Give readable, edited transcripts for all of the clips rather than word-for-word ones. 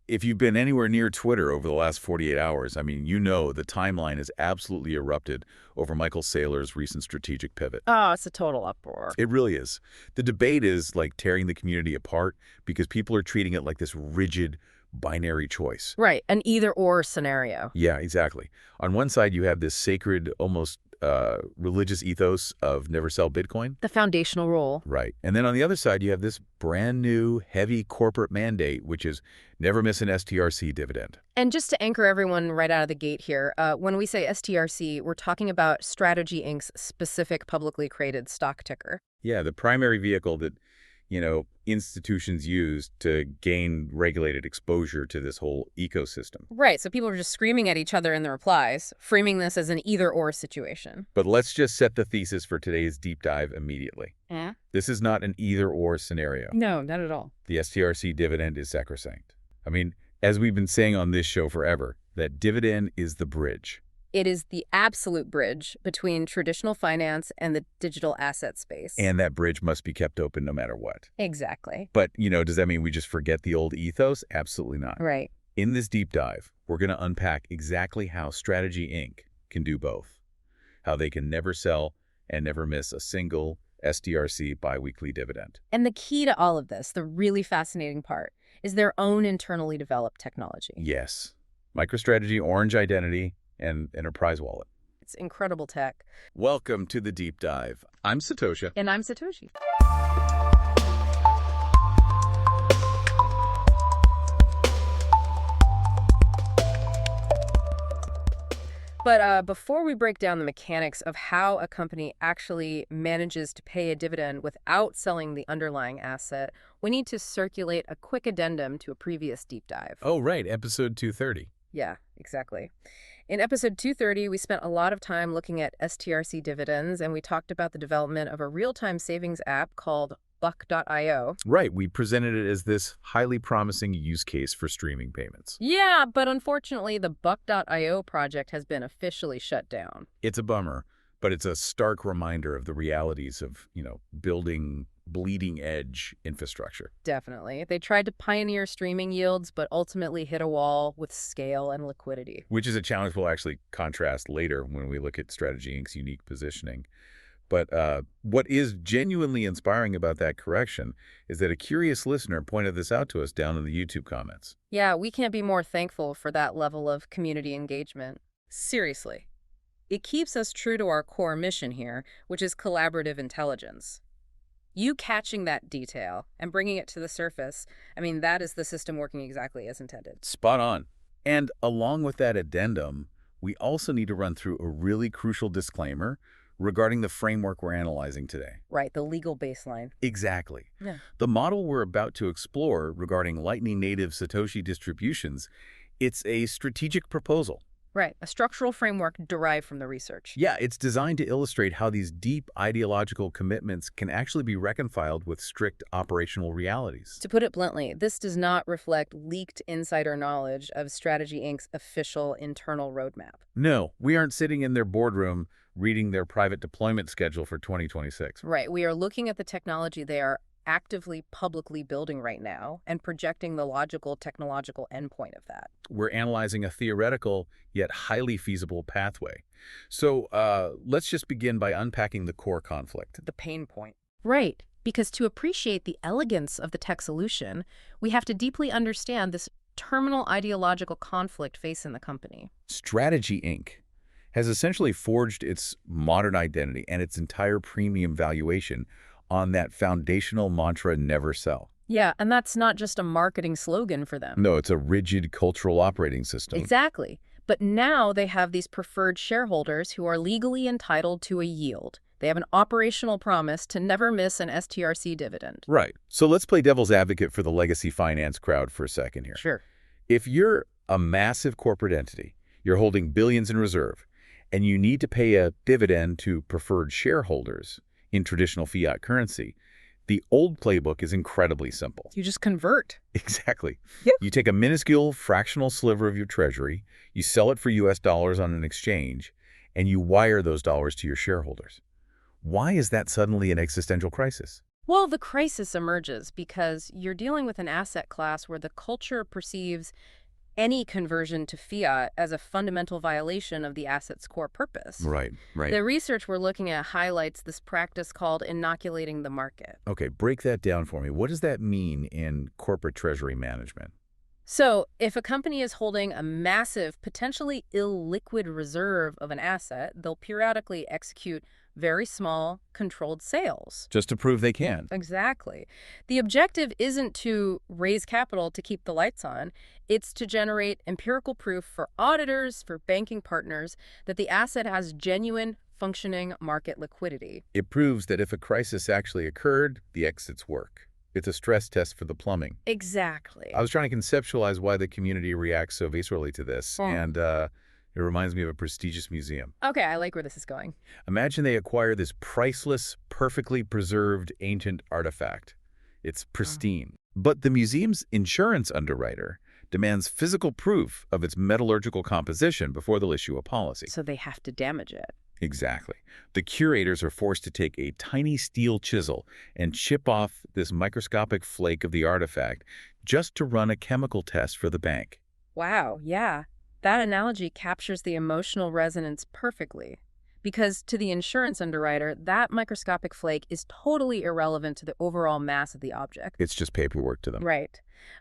if you've been anywhere near Twitter over the last 48 hours, I mean, you know the timeline has absolutely erupted over Michael Saylor's recent strategic pivot. Oh, it's a total uproar. It really is. The debate is like tearing the community apart because people are treating it like this rigid binary choice. Right, an either-or scenario. Yeah, exactly. On one side, you have this sacred, almost religious ethos of never sell Bitcoin. The foundational rule. Right. And then on the other side, you have this brand new, heavy corporate mandate, which is never miss an STRC dividend. And just to anchor everyone right out of the gate here, when we say STRC, we're talking about Strategy Inc.'s specific publicly traded stock ticker. Yeah, the primary vehicle that, institutions use to gain regulated exposure to this whole ecosystem. Right, so people are just screaming at each other in the replies, framing this as an either-or situation. But let's just set the thesis for today's deep dive immediately. Eh? This is not an either-or scenario. No, not at all. The STRC dividend is sacrosanct. I mean, as we've been saying on this show forever, that dividend is the bridge. It is the absolute bridge between traditional finance and the digital asset space. And that bridge must be kept open no matter what. Exactly. But, does that mean we just forget the old ethos? Absolutely not. Right. In this deep dive, we're going to unpack exactly how Strategy Inc. can do both. How they can never sell and never miss a single STRC biweekly dividend. And the key to all of this, the really fascinating part, is their own internally developed technology. Yes. MicroStrategy Orange Identity and Enterprise Wallet. It's incredible tech. Welcome to the deep dive. I'm Satoshi. And I'm Satoshi. But before we break down the mechanics of how a company actually manages to pay a dividend without selling the underlying asset, we need to circulate a quick addendum to a previous deep dive. Oh, right. Episode 230. Yeah, exactly. In episode 230, we spent a lot of time looking at STRC dividends, and we talked about the development of a real-time savings app called Buck.io. Right. We presented it as this highly promising use case for streaming payments. Yeah, but unfortunately, the Buck.io project has been officially shut down. It's a bummer, but it's a stark reminder of the realities of, building bleeding-edge infrastructure. Definitely. They tried to pioneer streaming yields, but ultimately hit a wall with scale and liquidity. Which is a challenge we'll actually contrast later when we look at Strategy Inc.'s unique positioning. But what is genuinely inspiring about that correction is that a curious listener pointed this out to us down in the YouTube comments. Yeah, we can't be more thankful for that level of community engagement. Seriously. It keeps us true to our core mission here, which is collaborative intelligence. You catching that detail and bringing it to the surface, that is the system working exactly as intended. Spot on. And along with that addendum, we also need to run through a really crucial disclaimer regarding the framework we're analyzing today. Right, the legal baseline. Exactly. Yeah. The model we're about to explore regarding Lightning-native Satoshi distributions, it's a strategic proposal. Right, a structural framework derived from the research. Yeah, it's designed to illustrate how these deep ideological commitments can actually be reconciled with strict operational realities. To put it bluntly, this does not reflect leaked insider knowledge of Strategy Inc.'s official internal roadmap. No, we aren't sitting in their boardroom reading their private deployment schedule for 2026. Right, we are looking at the technology they are actively publicly building right now and projecting the logical technological endpoint of that. We're analyzing a theoretical yet highly feasible pathway. So let's just begin by unpacking the core conflict. The pain point. Right, because to appreciate the elegance of the tech solution, we have to deeply understand this terminal ideological conflict facing the company. Strategy Inc. has essentially forged its modern identity and its entire premium valuation on that foundational mantra, never sell. Yeah, and that's not just a marketing slogan for them. No, it's a rigid cultural operating system. Exactly. But now they have these preferred shareholders who are legally entitled to a yield. They have an operational promise to never miss an STRC dividend. Right. So let's play devil's advocate for the legacy finance crowd for a second here. Sure. If you're a massive corporate entity, you're holding billions in reserve, and you need to pay a dividend to preferred shareholders in traditional fiat currency, the old playbook is incredibly simple. You just convert. Exactly. Yep. You take a minuscule fractional sliver of your treasury, you sell it for US dollars on an exchange, and you wire those dollars to your shareholders. Why is that suddenly an existential crisis? Well, the crisis emerges because you're dealing with an asset class where the culture perceives any conversion to fiat as a fundamental violation of the asset's core purpose. Right, right. The research we're looking at highlights this practice called inoculating the market. Okay, break that down for me. What does that mean in corporate treasury management? So, if a company is holding a massive, potentially illiquid reserve of an asset, they'll periodically execute very small, controlled sales. Just to prove they can. Exactly. The objective isn't to raise capital to keep the lights on. It's to generate empirical proof for auditors, for banking partners, that the asset has genuine, functioning market liquidity. It proves that if a crisis actually occurred, the exits work. It's a stress test for the plumbing. Exactly. I was trying to conceptualize why the community reacts so viscerally to this, and it reminds me of a prestigious museum. Okay, I like where this is going. Imagine they acquire this priceless, perfectly preserved ancient artifact. It's pristine. But the museum's insurance underwriter demands physical proof of its metallurgical composition before they'll issue a policy. So they have to damage it. Exactly. The curators are forced to take a tiny steel chisel and chip off this microscopic flake of the artifact just to run a chemical test for the bank. Wow, yeah. That analogy captures the emotional resonance perfectly. Because to the insurance underwriter, that microscopic flake is totally irrelevant to the overall mass of the object. It's just paperwork to them. Right.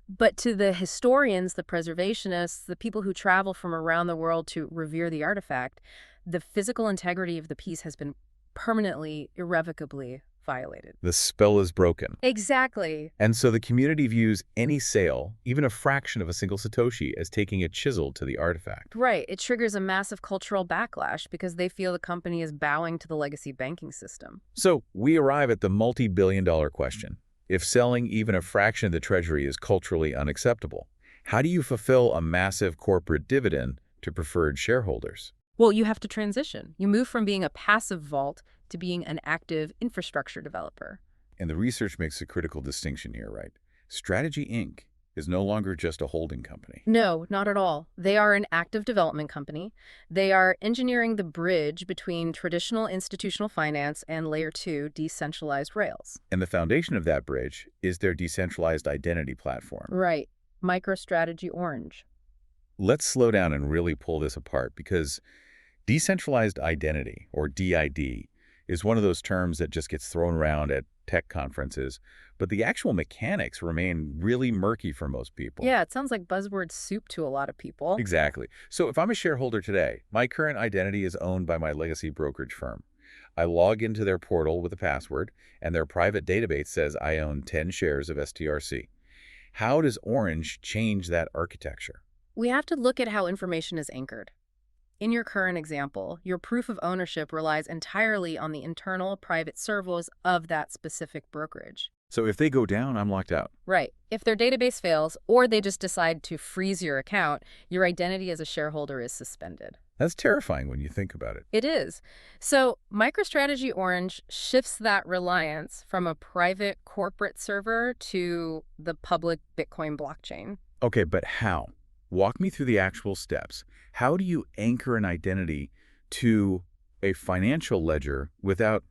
But to the historians, the preservationists, the people who travel from around the world to revere the artifact, the physical integrity of the piece has been permanently, irrevocably violated. The spell is broken. Exactly. And so the community views any sale, even a fraction of a single Satoshi, as taking a chisel to the artifact. Right. It triggers a massive cultural backlash because they feel the company is bowing to the legacy banking system. So we arrive at the multi-billion-dollar question. If selling even a fraction of the treasury is culturally unacceptable, how do you fulfill a massive corporate dividend to preferred shareholders? Well, you have to transition. You move from being a passive vault to being an active infrastructure developer. And the research makes a critical distinction here, right? Strategy Inc. is no longer just a holding company. No, not at all. They are an active development company. They are engineering the bridge between traditional institutional finance and layer 2 decentralized rails. And the foundation of that bridge is their decentralized identity platform. Right. MicroStrategy Orange. Let's slow down and really pull this apart because decentralized identity, or DID, is one of those terms that just gets thrown around at tech conferences, but the actual mechanics remain really murky for most people. Yeah, it sounds like buzzword soup to a lot of people. Exactly. So if I'm a shareholder today, my current identity is owned by my legacy brokerage firm. I log into their portal with a password, and their private database says I own 10 shares of STRC. How does Orange change that architecture? We have to look at how information is anchored. In your current example, your proof of ownership relies entirely on the internal private servers of that specific brokerage. So if they go down, I'm locked out. Right. If their database fails, or they just decide to freeze your account, your identity as a shareholder is suspended. That's terrifying when you think about it. It is. So MicroStrategy Orange shifts that reliance from a private corporate server to the public Bitcoin blockchain. Okay, but how? Walk me through the actual steps. How do you anchor an identity to a financial ledger without,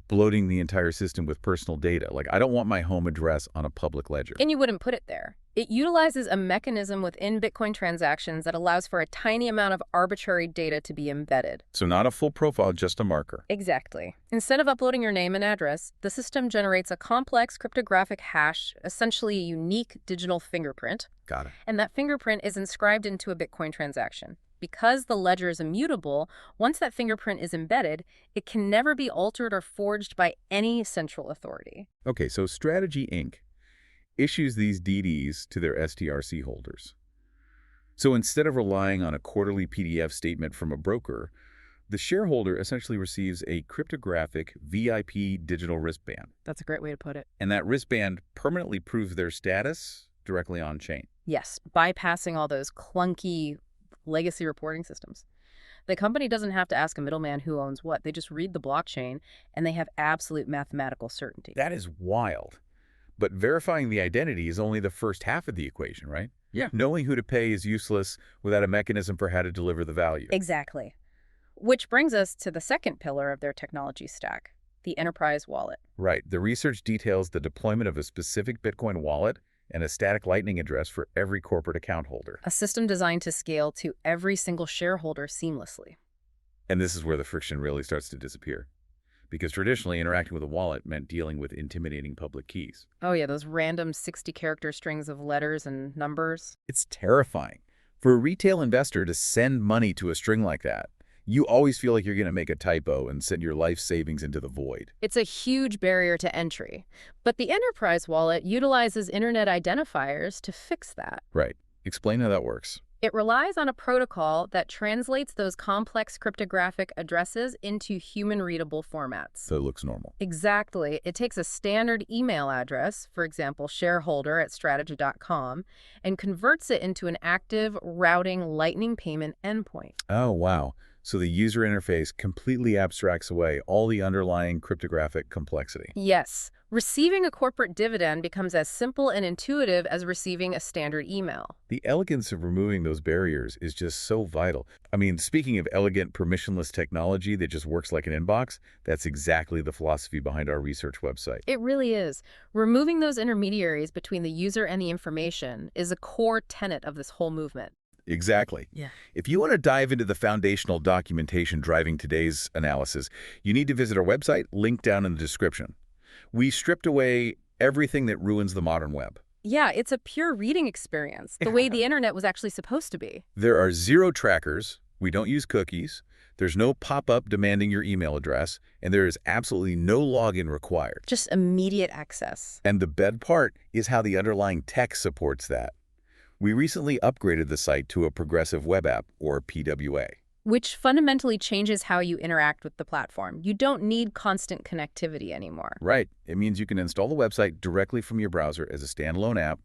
bloating the entire system with personal data? Like, I don't want my home address on a public ledger. And you wouldn't put it there. It utilizes a mechanism within Bitcoin transactions that allows for a tiny amount of arbitrary data to be embedded. So not a full profile, just a marker. Exactly. Instead of uploading your name and address, the system generates a complex cryptographic hash, essentially a unique digital fingerprint. Got it. And that fingerprint is inscribed into a Bitcoin transaction. Because the ledger is immutable, once that fingerprint is embedded, it can never be altered or forged by any central authority. Okay, so Strategy Inc. issues these DDs to their STRC holders. So instead of relying on a quarterly PDF statement from a broker, the shareholder essentially receives a cryptographic VIP digital wristband. That's a great way to put it. And that wristband permanently proves their status directly on-chain. Yes, bypassing all those clunky legacy reporting systems. The company doesn't have to ask a middleman who owns what. They just read the blockchain, and they have absolute mathematical certainty. That is wild. But verifying the identity is only the first half of the equation, right? Yeah. Knowing who to pay is useless without a mechanism for how to deliver the value. Exactly. Which brings us to the second pillar of their technology stack, the enterprise wallet. Right. The research details the deployment of a specific Bitcoin wallet and a static Lightning address for every corporate account holder. A system designed to scale to every single shareholder seamlessly. And this is where the friction really starts to disappear. Because traditionally, interacting with a wallet meant dealing with intimidating public keys. Oh yeah, those random 60-character strings of letters and numbers. It's terrifying. For a retail investor to send money to a string like that, you always feel like you're going to make a typo and send your life savings into the void. It's a huge barrier to entry. But the enterprise wallet utilizes internet identifiers to fix that. Right. Explain how that works. It relies on a protocol that translates those complex cryptographic addresses into human-readable formats. So it looks normal. Exactly. It takes a standard email address, for example, shareholder@strategy.com, and converts it into an active routing Lightning payment endpoint. Oh, wow. So the user interface completely abstracts away all the underlying cryptographic complexity. Yes. Receiving a corporate dividend becomes as simple and intuitive as receiving a standard email. The elegance of removing those barriers is just so vital. I mean, speaking of elegant, permissionless technology that just works like an inbox, that's exactly the philosophy behind our research website. It really is. Removing those intermediaries between the user and the information is a core tenet of this whole movement. Exactly. Yeah. If you want to dive into the foundational documentation driving today's analysis, you need to visit our website, linked down in the description. We stripped away everything that ruins the modern web. Yeah, it's a pure reading experience, the way the internet was actually supposed to be. There are zero trackers. We don't use cookies. There's no pop-up demanding your email address, and there is absolutely no login required. Just immediate access. And the best part is how the underlying tech supports that. We recently upgraded the site to a progressive web app, or PWA. Which fundamentally changes how you interact with the platform. You don't need constant connectivity anymore. Right. It means you can install the website directly from your browser as a standalone app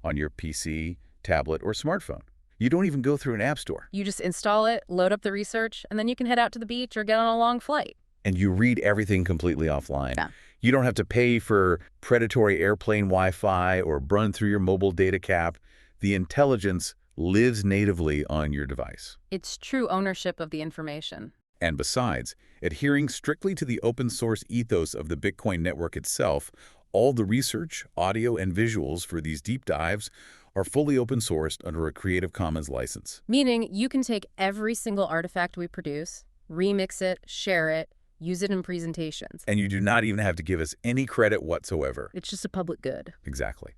on your PC, tablet, or smartphone. You don't even go through an app store. You just install it, load up the research, and then you can head out to the beach or get on a long flight. And you read everything completely offline. Yeah. You don't have to pay for predatory airplane Wi-Fi or run through your mobile data cap. The intelligence lives natively on your device. It's true ownership of the information. And besides, adhering strictly to the open source ethos of the Bitcoin network itself, all the research, audio, and visuals for these deep dives are fully open sourced under a Creative Commons license. Meaning you can take every single artifact we produce, remix it, share it, use it in presentations. And you do not even have to give us any credit whatsoever. It's just a public good. Exactly.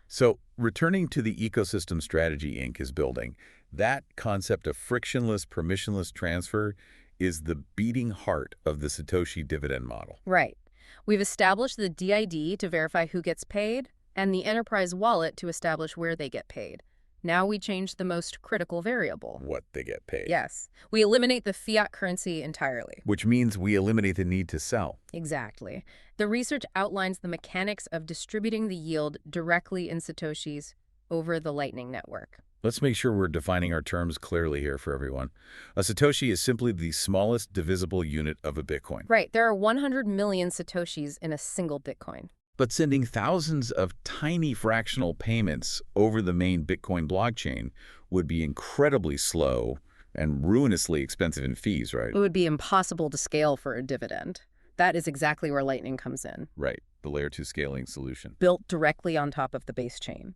So returning to the ecosystem strategy Inc. is building, that concept of frictionless, permissionless transfer is the beating heart of the Satoshi dividend model. Right. We've established the DID to verify who gets paid and the enterprise wallet to establish where they get paid. Now we change the most critical variable. What they get paid. Yes. We eliminate the fiat currency entirely. Which means we eliminate the need to sell. Exactly. The research outlines the mechanics of distributing the yield directly in Satoshis over the Lightning Network. Let's make sure we're defining our terms clearly here for everyone. A Satoshi is simply the smallest divisible unit of a Bitcoin. Right. There are 100 million Satoshis in a single Bitcoin. But sending thousands of tiny fractional payments over the main Bitcoin blockchain would be incredibly slow and ruinously expensive in fees, right? It would be impossible to scale for a dividend. That is exactly where Lightning comes in. Right, the layer 2 scaling solution. Built directly on top of the base chain.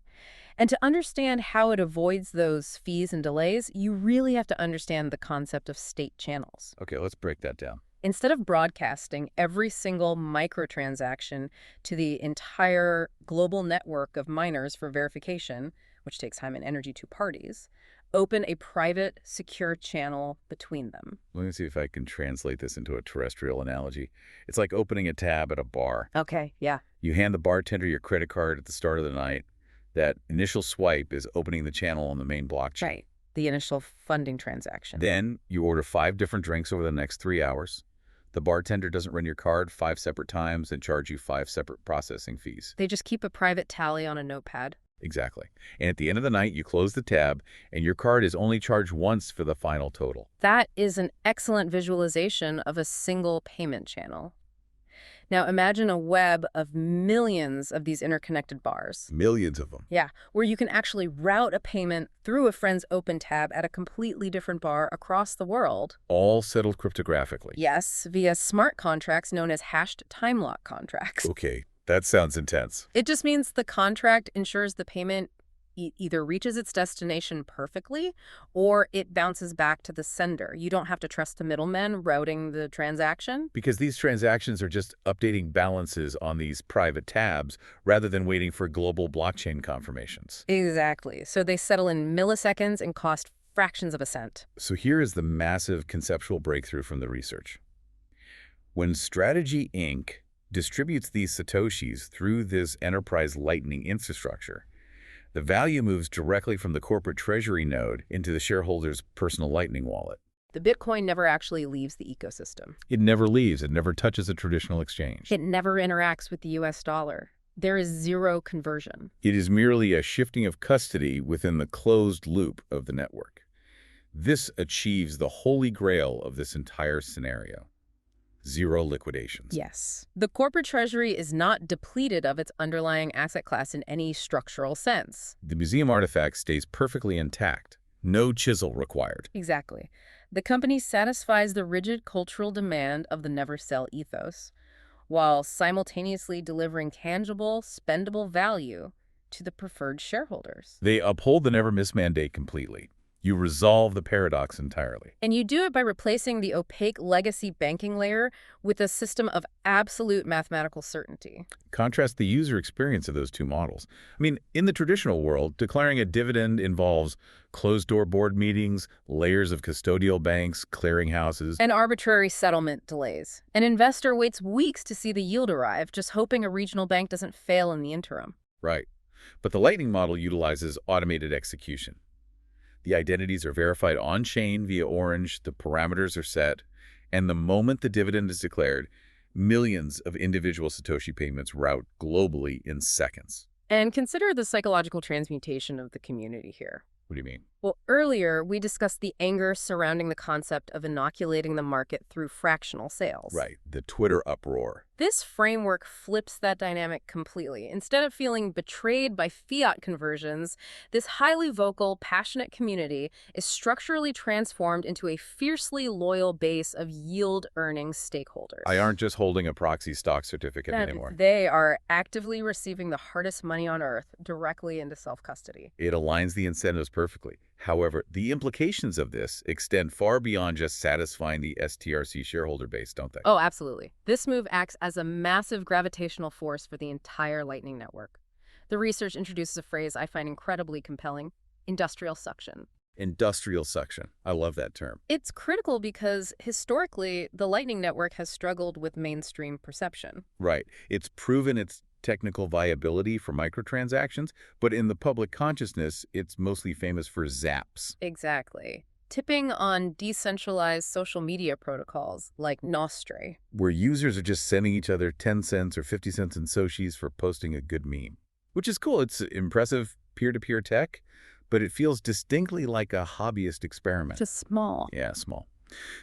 And to understand how it avoids those fees and delays, you really have to understand the concept of state channels. Okay, let's break that down. Instead of broadcasting every single microtransaction to the entire global network of miners for verification, which takes time and energy to parties, open a private, secure channel between them. Let me see if I can translate this into a terrestrial analogy. It's like opening a tab at a bar. Okay, yeah. You hand the bartender your credit card at the start of the night. That initial swipe is opening the channel on the main blockchain. Right, the initial funding transaction. Then you order 5 different drinks over the next 3 hours. The bartender doesn't run your card 5 separate times and charge you 5 separate processing fees. They just keep a private tally on a notepad. Exactly. And at the end of the night, you close the tab, and your card is only charged once for the final total. That is an excellent visualization of a single payment channel. Now imagine a web of millions of these interconnected bars. Millions of them. Yeah, where you can actually route a payment through a friend's open tab at a completely different bar across the world. All settled cryptographically. Yes, via smart contracts known as hashed time lock contracts. Okay, that sounds intense. It just means the contract ensures the payment either reaches its destination perfectly or it bounces back to the sender. You don't have to trust the middlemen routing the transaction. Because these transactions are just updating balances on these private tabs rather than waiting for global blockchain confirmations. Exactly. So they settle in milliseconds and cost fractions of a cent. So here is the massive conceptual breakthrough from the research. When Strategy Inc. distributes these Satoshis through this enterprise Lightning infrastructure, the value moves directly from the corporate treasury node into the shareholder's personal Lightning wallet. The Bitcoin never actually leaves the ecosystem. It never leaves. It never touches a traditional exchange. It never interacts with the US dollar. There is zero conversion. It is merely a shifting of custody within the closed loop of the network. This achieves the holy grail of this entire scenario: zero liquidations. Yes. The corporate treasury is not depleted of its underlying asset class in any structural sense. The museum artifact stays perfectly intact. No chisel required. Exactly. The company satisfies the rigid cultural demand of the never sell ethos, while simultaneously delivering tangible, spendable value to the preferred shareholders. They uphold the never miss mandate completely. You resolve the paradox entirely. And you do it by replacing the opaque legacy banking layer with a system of absolute mathematical certainty. Contrast the user experience of those two models. I mean, in the traditional world, declaring a dividend involves closed-door board meetings, layers of custodial banks, clearinghouses. And arbitrary settlement delays. An investor waits weeks to see the yield arrive, just hoping a regional bank doesn't fail in the interim. Right. But the Lightning model utilizes automated execution. The identities are verified on-chain via Orange, the parameters are set, and the moment the dividend is declared, millions of individual Satoshi payments route globally in seconds. And consider the psychological transmutation of the community here. What do you mean? Well, earlier we discussed the anger surrounding the concept of inoculating the market through fractional sales. Right, the Twitter uproar. This framework flips that dynamic completely. Instead of feeling betrayed by fiat conversions, this highly vocal, passionate community is structurally transformed into a fiercely loyal base of yield-earning stakeholders. I aren't just holding a proxy stock certificate anymore. They are actively receiving the hardest money on earth directly into self-custody. It aligns the incentives perfectly. However, the implications of this extend far beyond just satisfying the STRC shareholder base, don't they? Oh, absolutely. This move acts as a massive gravitational force for the entire Lightning Network. The research introduces a phrase I find incredibly compelling: industrial suction. Industrial suction. I love that term. It's critical because, historically, the Lightning Network has struggled with mainstream perception. Right. It's proven its technical viability for microtransactions, but in the public consciousness, it's mostly famous for zaps. Exactly. Tipping on decentralized social media protocols like Nostre. Where users are just sending each other 10 cents or 50 cents in Satoshis for posting a good meme. Which is cool. It's impressive peer-to-peer tech, but it feels distinctly like a hobbyist experiment. Just small. Yeah, small.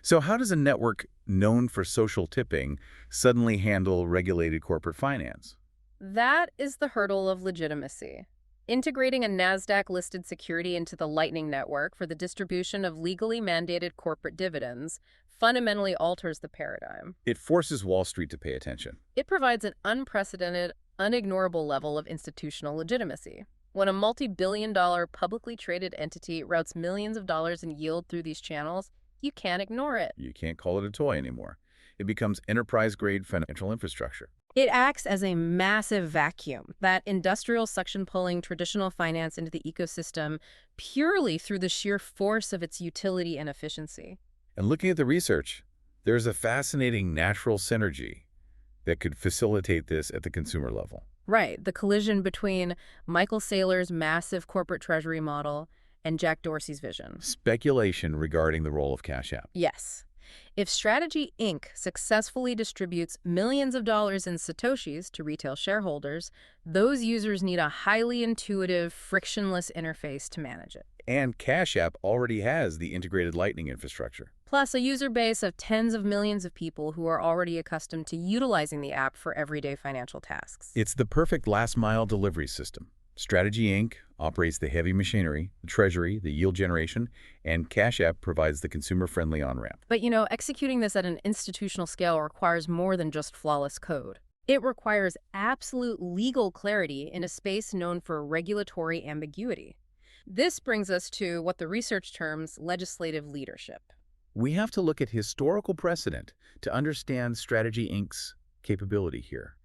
So how does a network known for social tipping suddenly handle regulated corporate finance? That is the hurdle of legitimacy. Integrating a NASDAQ-listed security into the Lightning Network for the distribution of legally mandated corporate dividends fundamentally alters the paradigm. It forces Wall Street to pay attention. It provides an unprecedented, unignorable level of institutional legitimacy. When a multi-billion-dollar publicly traded entity routes millions of dollars in yield through these channels, you can't ignore it. You can't call it a toy anymore. It becomes enterprise-grade financial infrastructure. It acts as a massive vacuum, that industrial suction pulling traditional finance into the ecosystem purely through the sheer force of its utility and efficiency. And looking at the research, there's a fascinating natural synergy that could facilitate this at the consumer level. Right, the collision between Michael Saylor's massive corporate treasury model and Jack Dorsey's vision. Speculation regarding the role of Cash App. Yes. If Strategy Inc. successfully distributes millions of dollars in Satoshis to retail shareholders, those users need a highly intuitive, frictionless interface to manage it. And Cash App already has the integrated Lightning infrastructure. plus a user base of tens of millions of people who are already accustomed to utilizing the app for everyday financial tasks. It's the perfect last-mile delivery system. Strategy Inc. operates the heavy machinery, the treasury, the yield generation, and Cash App provides the consumer-friendly on-ramp. But executing this at an institutional scale requires more than just flawless code. It requires absolute legal clarity in a space known for regulatory ambiguity. This brings us to what the research terms legislative leadership. We have to look at historical precedent to understand Strategy Inc.'s capability here.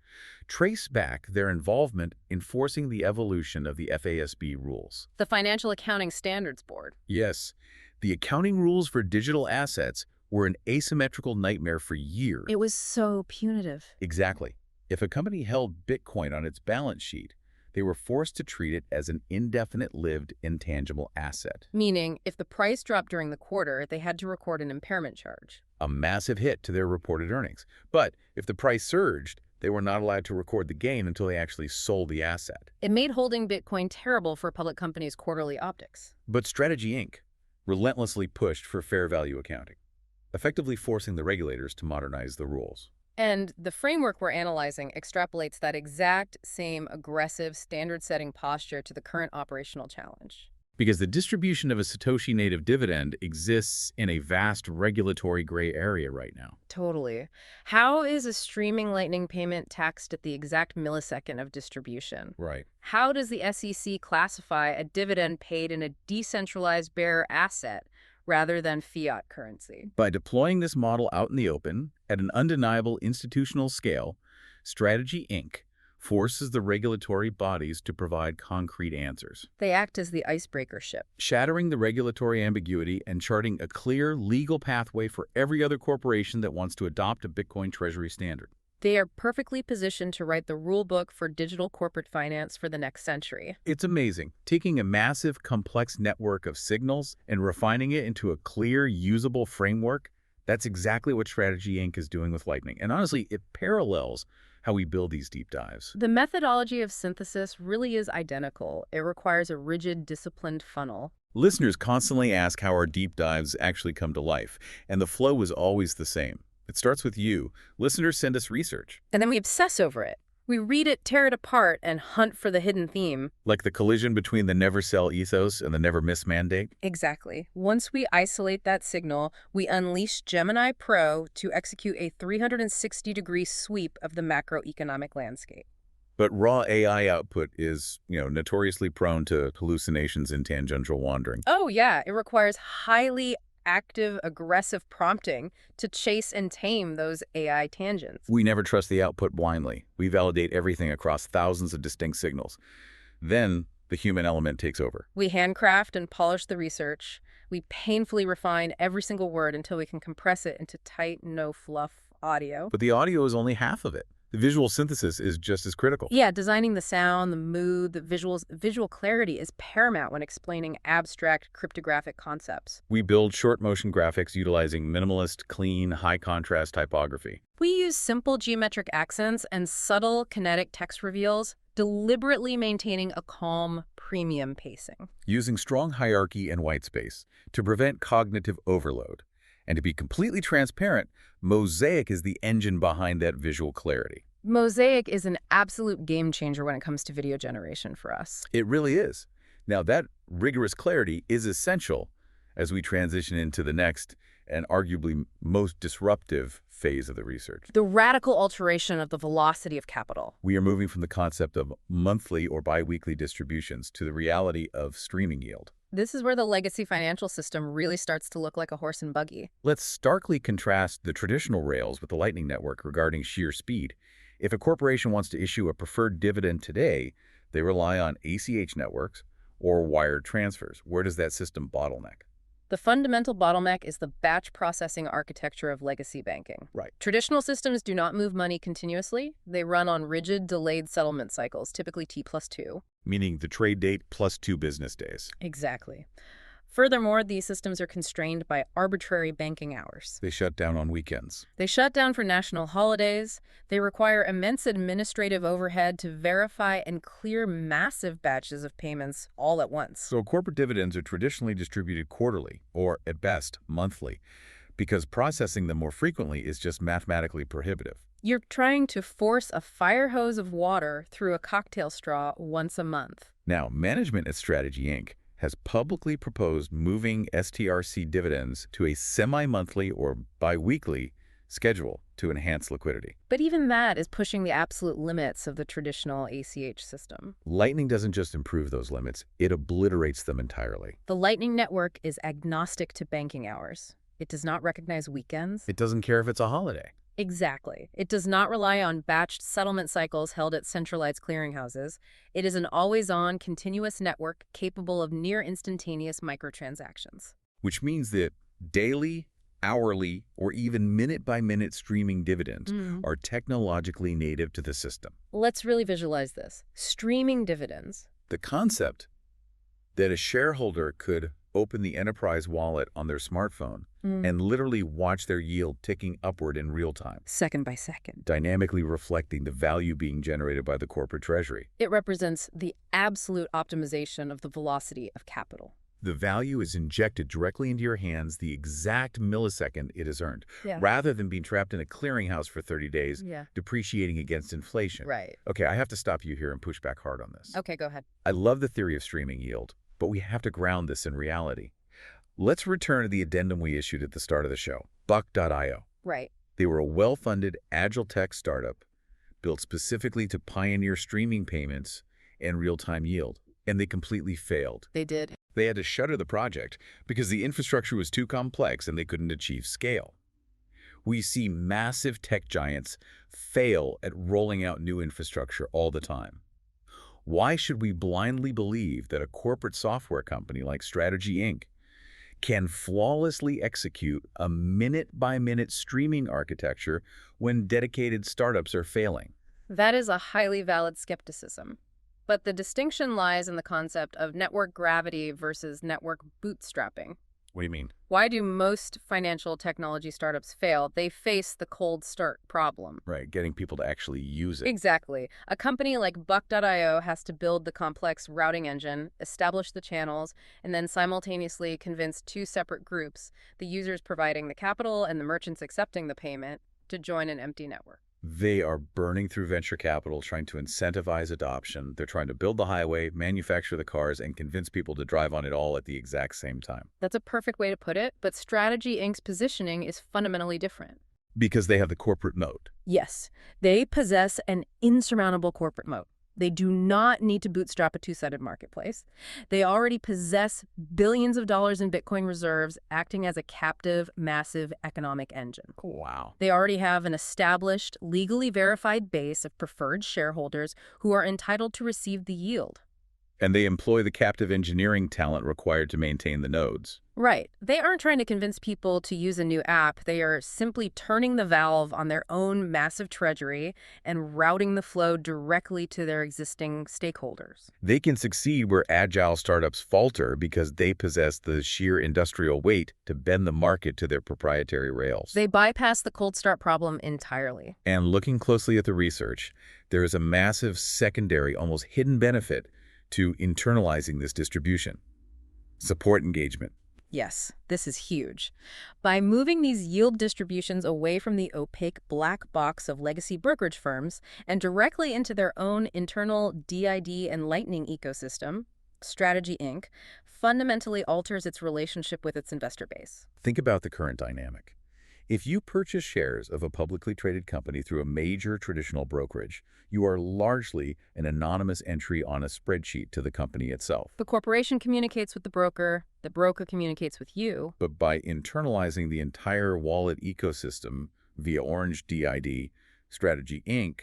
Trace back their involvement in forcing the evolution of the FASB rules. The Financial Accounting Standards Board. Yes, the accounting rules for digital assets were an asymmetrical nightmare for years. It was so punitive. Exactly. If a company held Bitcoin on its balance sheet, they were forced to treat it as an indefinite-lived intangible asset. Meaning, if the price dropped during the quarter, they had to record an impairment charge. A massive hit to their reported earnings. But if the price surged, they were not allowed to record the gain until they actually sold the asset. It made holding Bitcoin terrible for public companies' quarterly optics. But Strategy Inc. relentlessly pushed for fair value accounting, effectively forcing the regulators to modernize the rules. And the framework we're analyzing extrapolates that exact same aggressive, standard-setting posture to the current operational challenge. Because the distribution of a Satoshi native dividend exists in a vast regulatory gray area right now. Totally. How is a streaming Lightning payment taxed at the exact millisecond of distribution? Right. How does the SEC classify a dividend paid in a decentralized bearer asset rather than fiat currency? By deploying this model out in the open, at an undeniable institutional scale, Strategy Inc. forces the regulatory bodies to provide concrete answers. They act as the icebreaker ship, Shattering the regulatory ambiguity and charting a clear legal pathway for every other corporation that wants to adopt a Bitcoin treasury standard. They are perfectly positioned to write the rule book for digital corporate finance for the next century. It's amazing, taking a massive, complex network of signals and refining it into a clear, usable framework. That's exactly what Strategy Inc. is doing with Lightning. And honestly, it parallels how we build these deep dives. The methodology of synthesis really is identical. It requires a rigid, disciplined funnel. Listeners constantly ask how our deep dives actually come to life, and the flow is always the same. It starts with you. Listeners send us research. And then we obsess over it. We read it, tear it apart, and hunt for the hidden theme. Like the collision between the never sell ethos and the never miss mandate? Exactly. Once we isolate that signal, we unleash Gemini Pro to execute a 360-degree sweep of the macroeconomic landscape. But raw AI output is, notoriously prone to hallucinations and tangential wandering. Oh, yeah. It requires highly active, aggressive prompting to chase and tame those AI tangents. We never trust the output blindly. We validate everything across thousands of distinct signals. Then the human element takes over. We handcraft and polish the research. We painfully refine every single word until we can compress it into tight, no-fluff audio. But the audio is only half of it. The visual synthesis is just as critical. Yeah, designing the sound, the mood, the visuals. Visual clarity is paramount when explaining abstract cryptographic concepts. We build short motion graphics utilizing minimalist, clean, high-contrast typography. We use simple geometric accents and subtle kinetic text reveals, deliberately maintaining a calm, premium pacing. Using strong hierarchy and whitespace to prevent cognitive overload. And to be completely transparent, Mosaic is the engine behind that visual clarity. Mosaic is an absolute game changer when it comes to video generation for us. It really is. Now, that rigorous clarity is essential as we transition into the next and arguably most disruptive phase of the research. The radical alteration of the velocity of capital. We are moving from the concept of monthly or biweekly distributions to the reality of streaming yield. This is where the legacy financial system really starts to look like a horse and buggy. Let's starkly contrast the traditional rails with the Lightning Network regarding sheer speed. If a corporation wants to issue a preferred dividend today, they rely on ACH networks or wired transfers. Where does that system bottleneck? The fundamental bottleneck is the batch processing architecture of legacy banking. Right. Traditional systems do not move money continuously. They run on rigid, delayed settlement cycles, typically T+2. Meaning the trade date plus 2 business days. Exactly. Furthermore, these systems are constrained by arbitrary banking hours. They shut down on weekends. They shut down for national holidays. They require immense administrative overhead to verify and clear massive batches of payments all at once. So corporate dividends are traditionally distributed quarterly, or at best, monthly. because processing them more frequently is just mathematically prohibitive. You're trying to force a fire hose of water through a cocktail straw once a month. Now, management at Strategy Inc. has publicly proposed moving STRC dividends to a semi-monthly or bi-weekly schedule to enhance liquidity. But even that is pushing the absolute limits of the traditional ACH system. Lightning doesn't just improve those limits, it obliterates them entirely. The Lightning Network is agnostic to banking hours. It does not recognize weekends. It doesn't care if it's a holiday. Exactly. It does not rely on batched settlement cycles held at centralized clearinghouses. It is an always-on, continuous network capable of near-instantaneous microtransactions. Which means that daily, hourly, or even minute-by-minute streaming dividends are technologically native to the system. Let's really visualize this. Streaming dividends. The concept that a shareholder could open the enterprise wallet on their smartphone and literally watch their yield ticking upward in real time, Second by second. dynamically reflecting the value being generated by the corporate treasury. It represents the absolute optimization of the velocity of capital. The value is injected directly into your hands the exact millisecond it is earned, Yeah. rather than being trapped in a clearinghouse for 30 days, Yeah. depreciating against inflation. Right. Okay, I have to stop you here and push back hard on this. Okay, go ahead. I love the theory of streaming yield, but we have to ground this in reality. Let's return to the addendum we issued at the start of the show, Buck.io. Right. They were a well-funded, agile tech startup built specifically to pioneer streaming payments and real-time yield, and they completely failed. They did. They had to shutter the project because the infrastructure was too complex and they couldn't achieve scale. We see massive tech giants fail at rolling out new infrastructure all the time. Why should we blindly believe that a corporate software company like Strategy Inc. can flawlessly execute a minute-by-minute streaming architecture when dedicated startups are failing? That is a highly valid skepticism. But the distinction lies in the concept of network gravity versus network bootstrapping. What do you mean? Why do most financial technology startups fail? They face the cold start problem. Right, getting people to actually use it. Exactly. A company like Buck.io has to build the complex routing engine, establish the channels, and then simultaneously convince two separate groups, the users providing the capital and the merchants accepting the payment, to join an empty network. They are burning through venture capital trying to incentivize adoption. They're trying to build the highway, manufacture the cars, and convince people to drive on it all at the exact same time. That's a perfect way to put it, but Strategy Inc.'s positioning is fundamentally different. Because they have the corporate moat. Yes, they possess an insurmountable corporate moat. They do not need to bootstrap a two-sided marketplace. They already possess billions of dollars in Bitcoin reserves, acting as a captive, massive economic engine. Wow. They already have an established, legally verified base of preferred shareholders who are entitled to receive the yield. And they employ the captive engineering talent required to maintain the nodes. Right. They aren't trying to convince people to use a new app. They are simply turning the valve on their own massive treasury and routing the flow directly to their existing stakeholders. They can succeed where agile startups falter because they possess the sheer industrial weight to bend the market to their proprietary rails. They bypass the cold start problem entirely. And looking closely at the research, there is a massive secondary, almost hidden benefit to internalizing this distribution. Support engagement. Yes, this is huge. By moving these yield distributions away from the opaque black box of legacy brokerage firms and directly into their own internal DID and Lightning ecosystem, Strategy Inc. fundamentally alters its relationship with its investor base. Think about the current dynamic. If you purchase shares of a publicly traded company through a major traditional brokerage, you are largely an anonymous entry on a spreadsheet to the company itself. The corporation communicates with the broker communicates with you. But by internalizing the entire wallet ecosystem via Orange DID, Strategy Inc.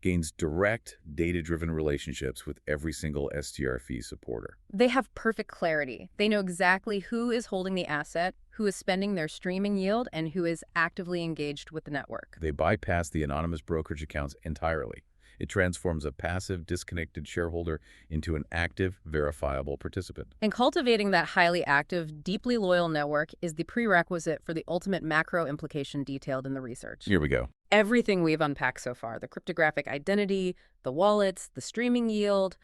gains direct, data-driven relationships with every single STRC supporter. They have perfect clarity. They know exactly who is holding the asset, who is spending their streaming yield, and who is actively engaged with the network. They bypass the anonymous brokerage accounts entirely. It transforms a passive, disconnected shareholder into an active, verifiable participant. And cultivating that highly active, deeply loyal network is the prerequisite for the ultimate macro implication detailed in the research. Here we go. Everything we've unpacked so far, the cryptographic identity, the wallets, the streaming yield,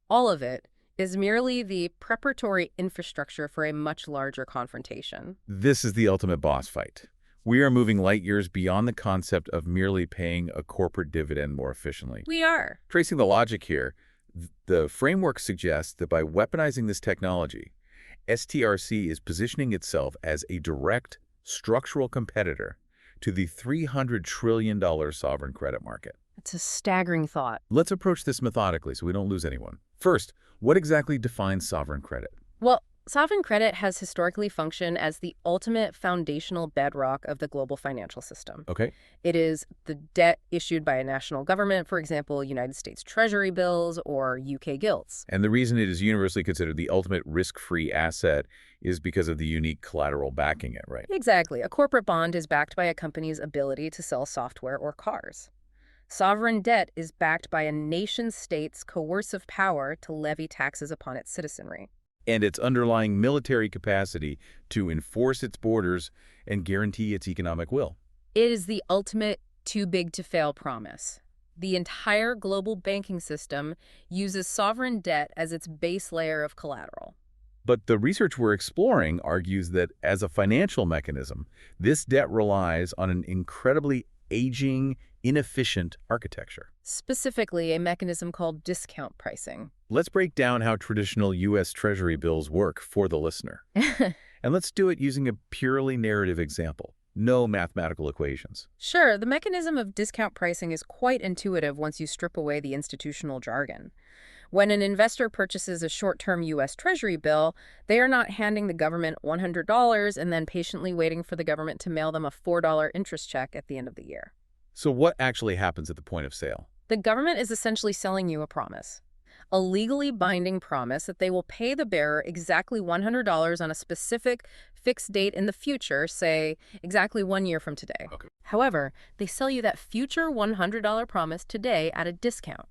all of it is merely the preparatory infrastructure for a much larger confrontation. This is the ultimate boss fight. We are moving light years beyond the concept of merely paying a corporate dividend more efficiently. We are. Tracing the logic here, the framework suggests that by weaponizing this technology, STRC is positioning itself as a direct structural competitor to the $300 trillion sovereign credit market. It's a staggering thought. Let's approach this methodically so we don't lose anyone. First, what exactly defines sovereign credit? Well, sovereign credit has historically functioned as the ultimate foundational bedrock of the global financial system. Okay. It is the debt issued by a national government, for example, United States Treasury bills or UK gilts. And the reason it is universally considered the ultimate risk-free asset is because of the unique collateral backing it, right? Exactly. A corporate bond is backed by a company's ability to sell software or cars. Sovereign debt is backed by a nation-state's coercive power to levy taxes upon its citizenry. And its underlying military capacity to enforce its borders and guarantee its economic will. It is the ultimate too-big-to-fail promise. The entire global banking system uses sovereign debt as its base layer of collateral. But the research we're exploring argues that as a financial mechanism, this debt relies on an incredibly aging, inefficient architecture. Specifically, a mechanism called discount pricing. Let's break down how traditional U.S. Treasury bills work for the listener. And let's do it using a purely narrative example. No mathematical equations. Sure, the mechanism of discount pricing is quite intuitive once you strip away the institutional jargon. When an investor purchases a short-term U.S. Treasury bill, they are not handing the government $100 and then patiently waiting for the government to mail them a $4 interest check at the end of the year. So what actually happens at the point of sale? The government is essentially selling you a promise. A legally binding promise that they will pay the bearer exactly $100 on a specific fixed date in the future, say exactly 1 year from today. Okay. However, they sell you that future $100 promise today at a discount.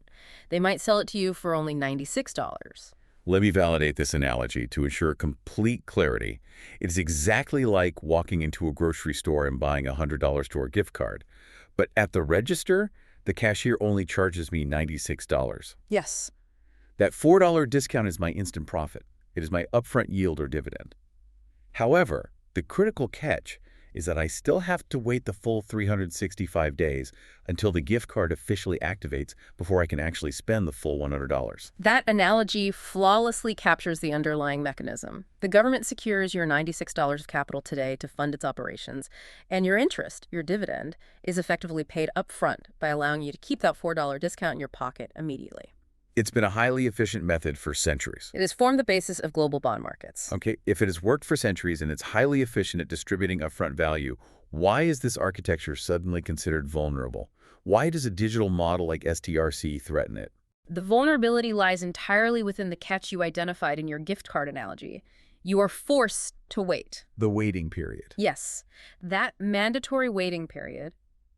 They might sell it to you for only $96. Let me validate this analogy to ensure complete clarity. It is exactly like walking into a grocery store and buying a $100 store gift card. But at the register, the cashier only charges me $96. Yes. That $4 discount is my instant profit. It is my upfront yield or dividend. However, the critical catch is that I still have to wait the full 365 days until the gift card officially activates before I can actually spend the full $100. That analogy flawlessly captures the underlying mechanism. The government secures your $96 of capital today to fund its operations, and your interest, your dividend, is effectively paid up front by allowing you to keep that $4 discount in your pocket immediately. It's been a highly efficient method for centuries. It has formed the basis of global bond markets. Okay, if it has worked for centuries and it's highly efficient at distributing upfront value, why is this architecture suddenly considered vulnerable? Why does a digital model like STRC threaten it? The vulnerability lies entirely within the catch you identified in your gift card analogy. You are forced to wait. The waiting period. Yes, that mandatory waiting period,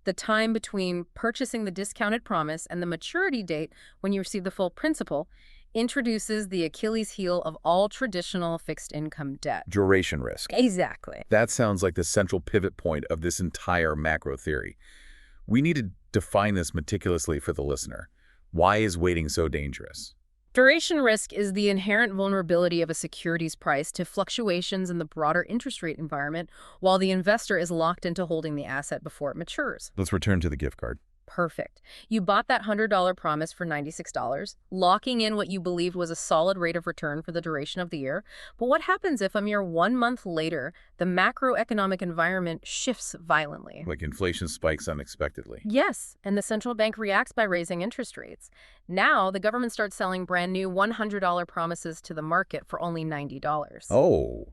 the time between purchasing the discounted promise and the maturity date when you receive the full principal, introduces the Achilles heel of all traditional fixed income debt. Duration risk. Exactly. That sounds like the central pivot point of this entire macro theory. We need to define this meticulously for the listener. Why is waiting so dangerous? Duration risk is the inherent vulnerability of a security's price to fluctuations in the broader interest rate environment while the investor is locked into holding the asset before it matures. Let's return to the gift card. Perfect. You bought that $100 promise for $96, locking in what you believed was a solid rate of return for the duration of the year. But what happens if a mere 1 month later, the macroeconomic environment shifts violently? Like inflation spikes unexpectedly. Yes, and the central bank reacts by raising interest rates. Now, the government starts selling brand new $100 promises to the market for only $90. Oh,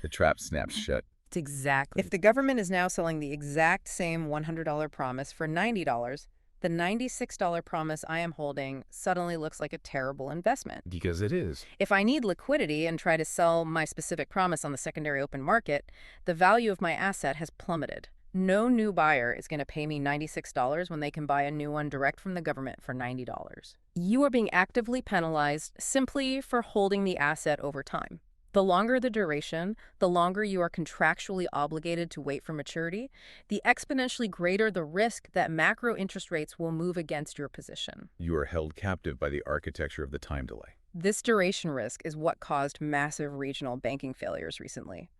the trap snaps shut. Exactly. If the government is now selling the exact same $100 promise for $90, the $96 promise I am holding suddenly looks like a terrible investment. Because it is. If I need liquidity and try to sell my specific promise on the secondary open market, the value of my asset has plummeted. No new buyer is going to pay me $96 when they can buy a new one direct from the government for $90. You are being actively penalized simply for holding the asset over time. The longer the duration, the longer you are contractually obligated to wait for maturity, the exponentially greater the risk that macro interest rates will move against your position. You are held captive by the architecture of the time delay. This duration risk is what caused massive regional banking failures recently.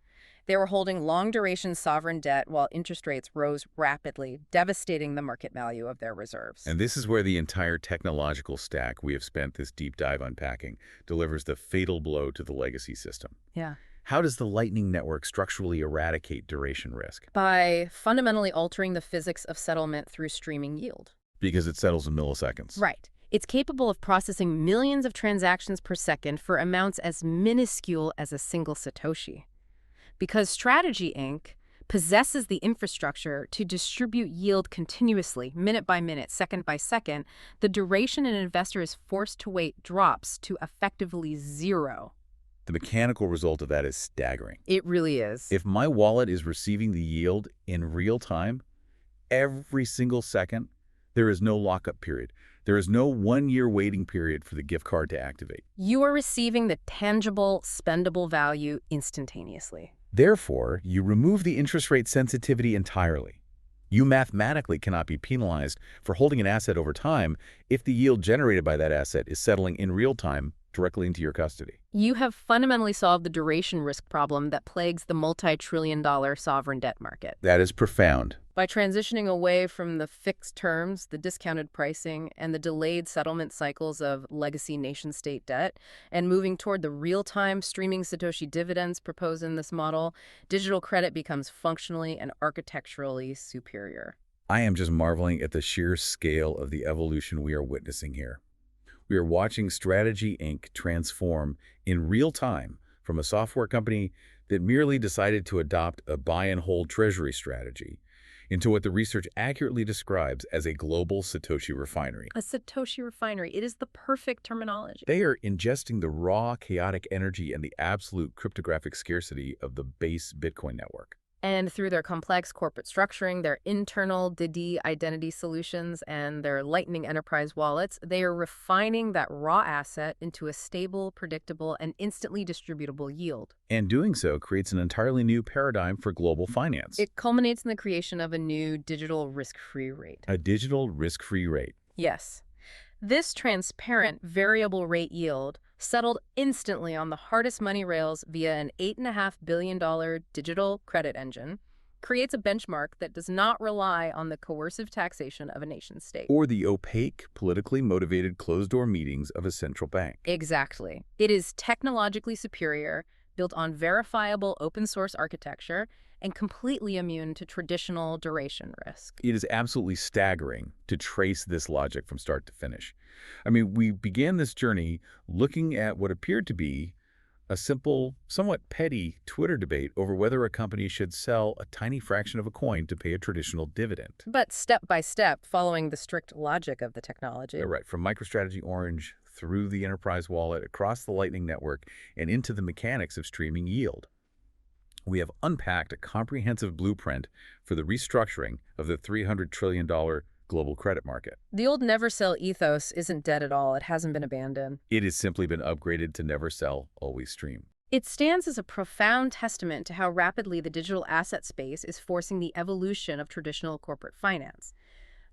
They were holding long-duration sovereign debt while interest rates rose rapidly, devastating the market value of their reserves. And this is where the entire technological stack we have spent this deep dive unpacking delivers the fatal blow to the legacy system. Yeah. How does the Lightning Network structurally eradicate duration risk? By fundamentally altering the physics of settlement through streaming yield. Because it settles in milliseconds. Right. It's capable of processing millions of transactions per second for amounts as minuscule as a single Satoshi. Because Strategy Inc. possesses the infrastructure to distribute yield continuously, minute by minute, second by second, the duration an investor is forced to wait drops to effectively zero. The mechanical result of that is staggering. It really is. If my wallet is receiving the yield in real time, every single second, there is no lockup period. There is no one-year waiting period for the gift card to activate. You are receiving the tangible, spendable value instantaneously. Therefore, you remove the interest rate sensitivity entirely. You mathematically cannot be penalized for holding an asset over time if the yield generated by that asset is settling in real time directly into your custody. You have fundamentally solved the duration risk problem that plagues the multi-trillion-dollar sovereign debt market. That is profound. By transitioning away from the fixed terms, the discounted pricing, and the delayed settlement cycles of legacy nation-state debt, and moving toward the real-time streaming Satoshi dividends proposed in this model, digital credit becomes functionally and architecturally superior. I am just marveling at the sheer scale of the evolution we are witnessing here. We are watching Strategy Inc. transform in real time from a software company that merely decided to adopt a buy-and-hold treasury strategy into what the research accurately describes as a global Satoshi refinery. A Satoshi refinery. It is the perfect terminology. They are ingesting the raw, chaotic energy and the absolute cryptographic scarcity of the base Bitcoin network. And through their complex corporate structuring, their internal Didi identity solutions, and their Lightning enterprise wallets, they are refining that raw asset into a stable, predictable, and instantly distributable yield. And doing so creates an entirely new paradigm for global finance. It culminates in the creation of a new digital risk-free rate. A digital risk-free rate. Yes. This transparent variable rate yield, settled instantly on the hardest money rails via an $8.5 billion digital credit engine, creates a benchmark that does not rely on the coercive taxation of a nation-state. Or the opaque, politically motivated closed-door meetings of a central bank. Exactly. It is technologically superior, built on verifiable open-source architecture, and completely immune to traditional duration risk. It is absolutely staggering to trace this logic from start to finish. I mean, we began this journey looking at what appeared to be a simple, somewhat petty Twitter debate over whether a company should sell a tiny fraction of a coin to pay a traditional dividend. But step by step, following the strict logic of the technology. Yeah, right, from MicroStrategy Orange through the enterprise wallet, across the Lightning Network, and into the mechanics of streaming yield. We have unpacked a comprehensive blueprint for the restructuring of the $300 trillion global credit market. The old never sell ethos isn't dead at all. It hasn't been abandoned. It has simply been upgraded to never sell, always stream. It stands as a profound testament to how rapidly the digital asset space is forcing the evolution of traditional corporate finance.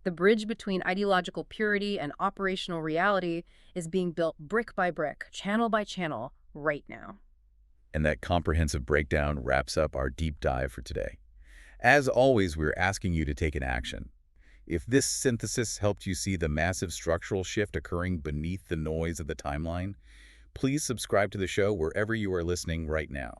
The bridge between ideological purity and operational reality is being built brick by brick, channel by channel, right now. And that comprehensive breakdown wraps up our deep dive for today. As always, we're asking you to take an action. If this synthesis helped you see the massive structural shift occurring beneath the noise of the timeline, please subscribe to the show wherever you are listening right now.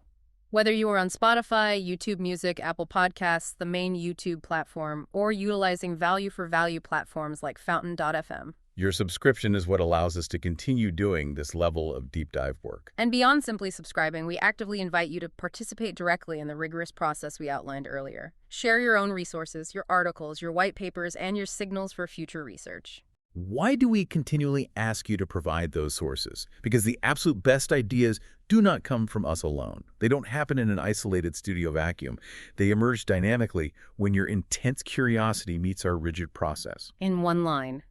Whether you are on Spotify, YouTube Music, Apple Podcasts, the main YouTube platform, or utilizing value-for-value platforms like Fountain.fm. Your subscription is what allows us to continue doing this level of deep dive work. And beyond simply subscribing, we actively invite you to participate directly in the rigorous process we outlined earlier. Share your own resources, your articles, your white papers, and your signals for future research. Why do we continually ask you to provide those sources? Because the absolute best ideas do not come from us alone. They don't happen in an isolated studio vacuum. They emerge dynamically when your intense curiosity meets our rigid process. In one line.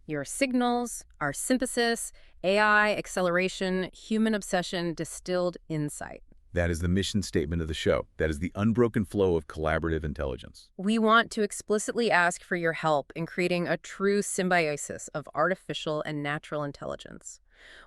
Your signals, our synthesis, AI, acceleration, human obsession, distilled insight. That is the mission statement of the show. That is the unbroken flow of collaborative intelligence. We want to explicitly ask for your help in creating a true symbiosis of artificial and natural intelligence.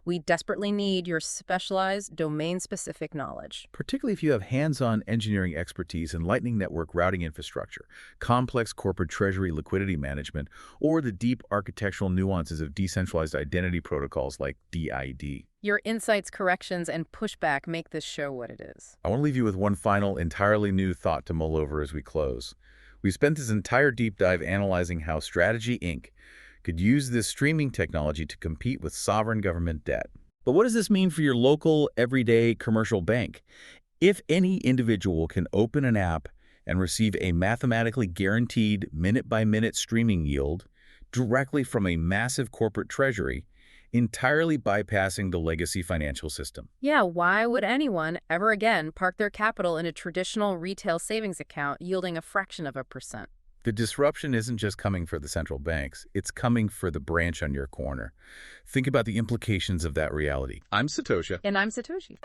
We desperately need your specialized, domain-specific knowledge. Particularly if you have hands-on engineering expertise in Lightning Network routing infrastructure, complex corporate treasury liquidity management, or the deep architectural nuances of decentralized identity protocols like DID. Your insights, corrections, and pushback make this show what it is. I want to leave you with one final, entirely new thought to mull over as we close. We've spent this entire deep dive analyzing how Strategy Inc. could use this streaming technology to compete with sovereign government debt. But what does this mean for your local, everyday commercial bank? If any individual can open an app and receive a mathematically guaranteed minute-by-minute streaming yield directly from a massive corporate treasury, entirely bypassing the legacy financial system. Yeah, why would anyone ever again park their capital in a traditional retail savings account yielding a fraction of a percent? The disruption isn't just coming for the central banks, it's coming for the branch on your corner. Think about the implications of that reality. I'm Satoshi. And I'm Satoshi.